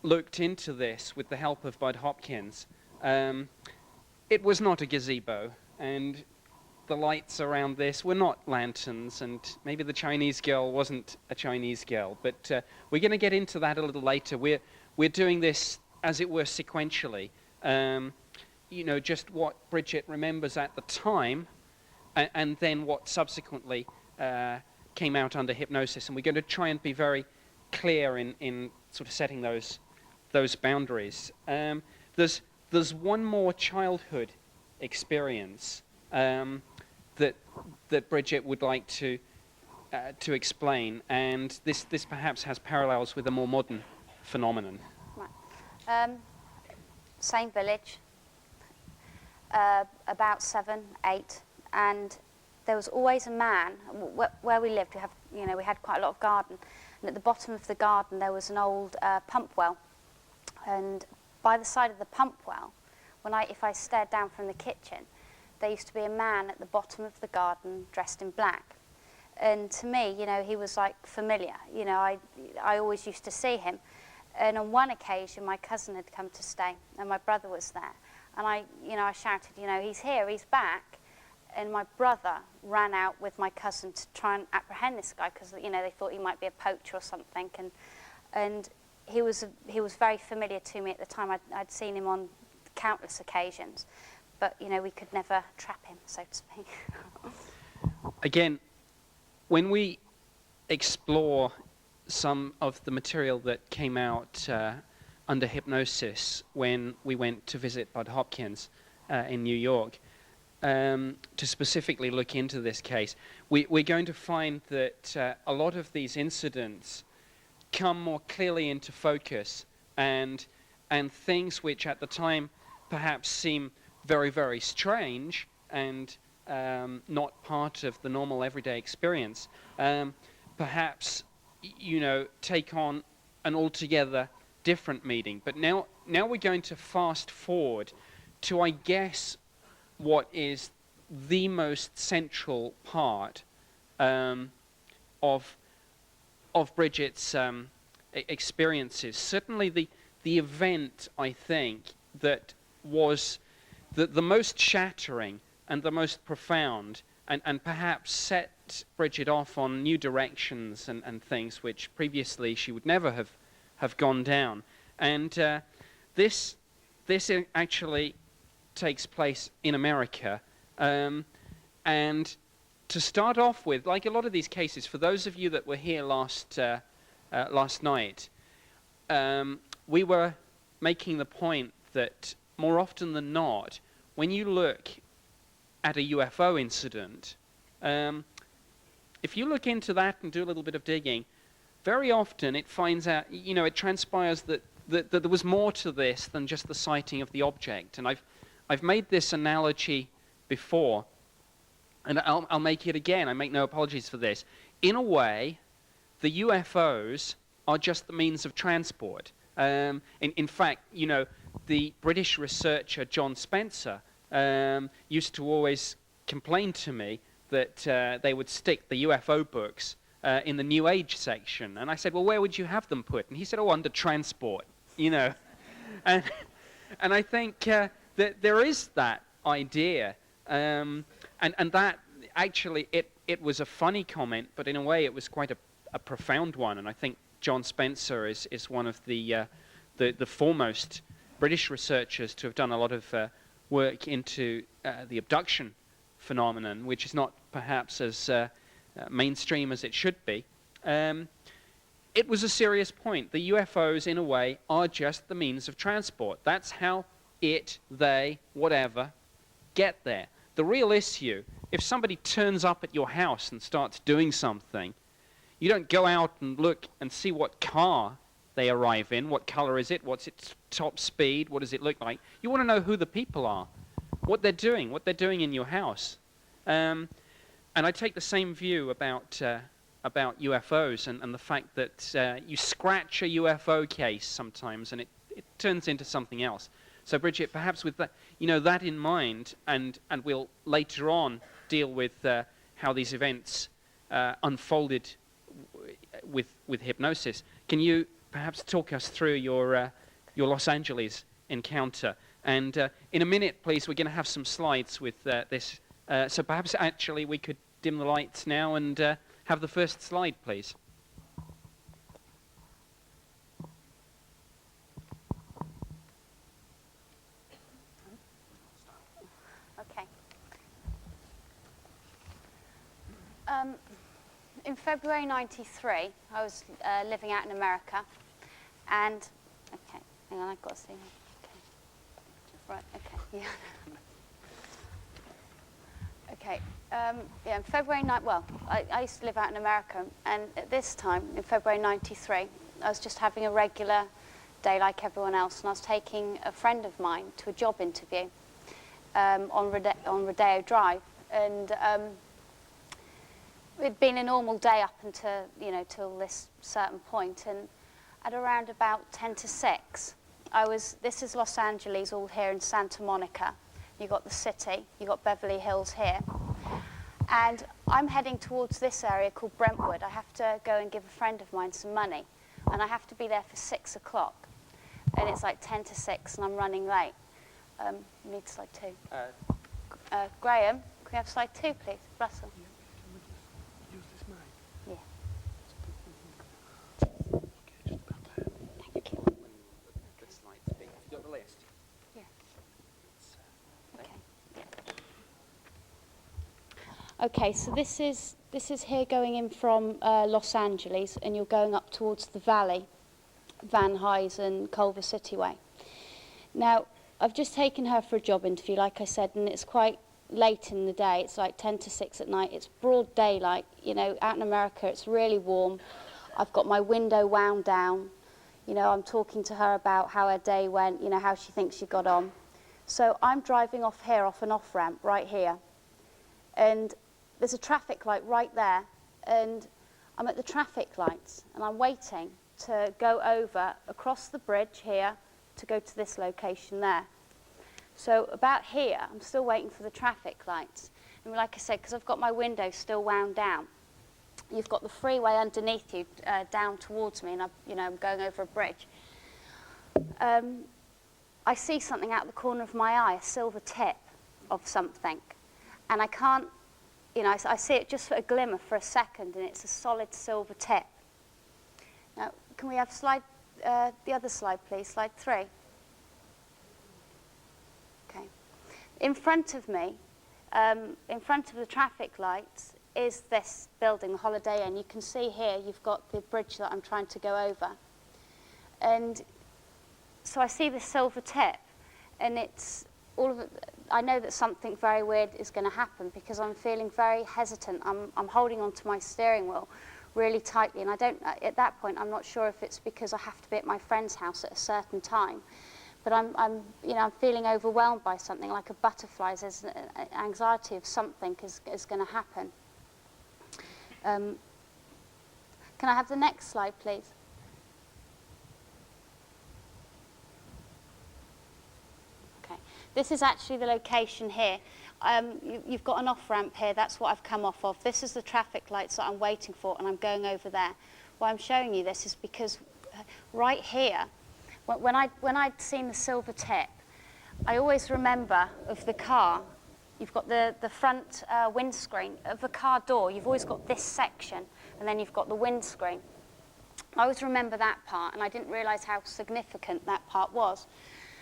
looked into this with the help of Bud Hopkins, it was not a gazebo, and the lights around this were not lanterns, and maybe the Chinese girl wasn't a Chinese girl, but we're going to get into that a little later. We're doing this, as it were, sequentially. Just what Brigitte remembers at the time, and then what subsequently came out under hypnosis, and we're going to try and be very clear in sort of setting those boundaries. There's one more childhood experience that Brigitte would like to explain, and this perhaps has parallels with a more modern phenomenon. Right. Same village, about 7, 8, and there was always a man. Where we lived, we had quite a lot of garden, and at the bottom of the garden there was an old pump well, and by the side of the pump well, if I stared down from the kitchen, there used to be a man at the bottom of the garden dressed in black. And to me, he was like familiar. I always used to see him. And on one occasion, my cousin had come to stay, and my brother was there. And I shouted, he's here, he's back. And my brother ran out with my cousin to try and apprehend this guy because, they thought he might be a poacher or something. And he was very familiar to me at the time. I'd seen him on countless occasions, but we could never trap him, so to speak. Again, when we explore some of the material that came out under hypnosis when we went to visit Bud Hopkins in New York, to specifically look into this case, we're going to find that a lot of these incidents come more clearly into focus, and things which at the time perhaps seem very, very strange and not part of the normal everyday experience, perhaps, take on an altogether different meaning. But now we're going to fast forward to, I guess, what is the most central part of Brigitte's experiences. Certainly the event, I think, that was the most shattering and the most profound, and perhaps set Brigitte off on new directions and things which previously she would never have gone down. And this actually takes place in America. And to start off with, like a lot of these cases, for those of you that were here last night, we were making the point that more often than not, when you look at a UFO incident, if you look into that and do a little bit of digging, very often it finds out, it transpires that there was more to this than just the sighting of the object. And I've made this analogy before, and I'll make it again. I make no apologies for this. In a way, the UFOs are just the means of transport. In fact, the British researcher John Spencer used to always complain to me that they would stick the UFO books in the New Age section. And I said, well, where would you have them put? And he said, under transport, And I think that there is that idea. And that, actually, it was a funny comment, but in a way it was quite a profound one. And I think John Spencer is one of the foremost British researchers to have done a lot of work into the abduction phenomenon, which is not perhaps as mainstream as it should be. It was a serious point. The UFOs, in a way, are just the means of transport. That's how they, whatever, get there. The real issue, if somebody turns up at your house and starts doing something, you don't go out and look and see what car they arrive in, what color is it, what's its top speed, what does it look like. You want to know who the people are, what they're doing in your house. And I take the same view about UFOs and the fact that you scratch a UFO case sometimes and it turns into something else. So Brigitte, perhaps with that, that in mind, and we'll later on deal with how these events unfolded with hypnosis. Can you perhaps talk us through your Los Angeles encounter. And in a minute, please, we're going to have some slides with this. So perhaps actually we could dim the lights now and have the first slide, please. Okay. In February '93, I was living out in America, and okay, hang on, I've got to see. Okay, right, okay, yeah. Okay, yeah, in February well, I used to live out in America, and at this time, in February '93, I was just having a regular day like everyone else, and I was taking a friend of mine to a job interview on Rodeo Drive, and it'd been a normal day up until, till this certain point, and at around about 10 to 6, this is Los Angeles, all here in Santa Monica. You've got the city, you've got Beverly Hills here, and I'm heading towards this area called Brentwood. I have to go and give a friend of mine some money, and I have to be there for 6 o'clock, and it's like 10 to 6, and I'm running late. You need slide 2. Graham, can we have slide 2, please? Russell. Use this mic. Yeah. Okay, just about there. Thank you. The slides, have you got the list? Yeah. Okay. Yeah. Okay, so this is here going in from Los Angeles, and you're going up towards the valley, Van Nuys and Culver City way. Now, I've just taken her for a job interview, like I said, and it's quite late in the day. It's like 10 to 6 at night. It's broad daylight. Out in America, it's really warm. I've got my window wound down. I'm talking to her about how her day went, how she thinks she got on. So I'm driving off here, off an off-ramp right here. And there's a traffic light right there. And I'm at the traffic lights, and I'm waiting to go over across the bridge here to go to this location there. So about here, I'm still waiting for the traffic lights. And like I said, because I've got my window still wound down, you've got the freeway underneath you down towards me, and I'm going over a bridge. I see something out the corner of my eye, a silver tip of something. And I can't, I see it just for a glimmer for a second, and it's a solid silver tip. Now, can we have the other slide, please, slide 3. Okay. In front of me, in front of the traffic lights, is this building, the Holiday Inn. You can see here you've got the bridge that I'm trying to go over. And so I see the silver tip, and it's all of it. I know that something very weird is going to happen because I'm feeling very hesitant. I'm holding onto my steering wheel really tightly, and at that point, I'm not sure if it's because I have to be at my friend's house at a certain time. But I'm feeling overwhelmed by something, like a butterfly. There's an anxiety of something is going to happen. Can I have the next slide, please? Okay. This is actually the location here. You've got an off-ramp here. That's what I've come off of. This is the traffic lights that I'm waiting for, and I'm going over there. Why I'm showing you this is because right here, when I'd seen the silver tip, I always remember of the car. You've got the front windscreen of the car door. You've always got this section, and then you've got the windscreen. I always remember that part, and I didn't realise how significant that part was.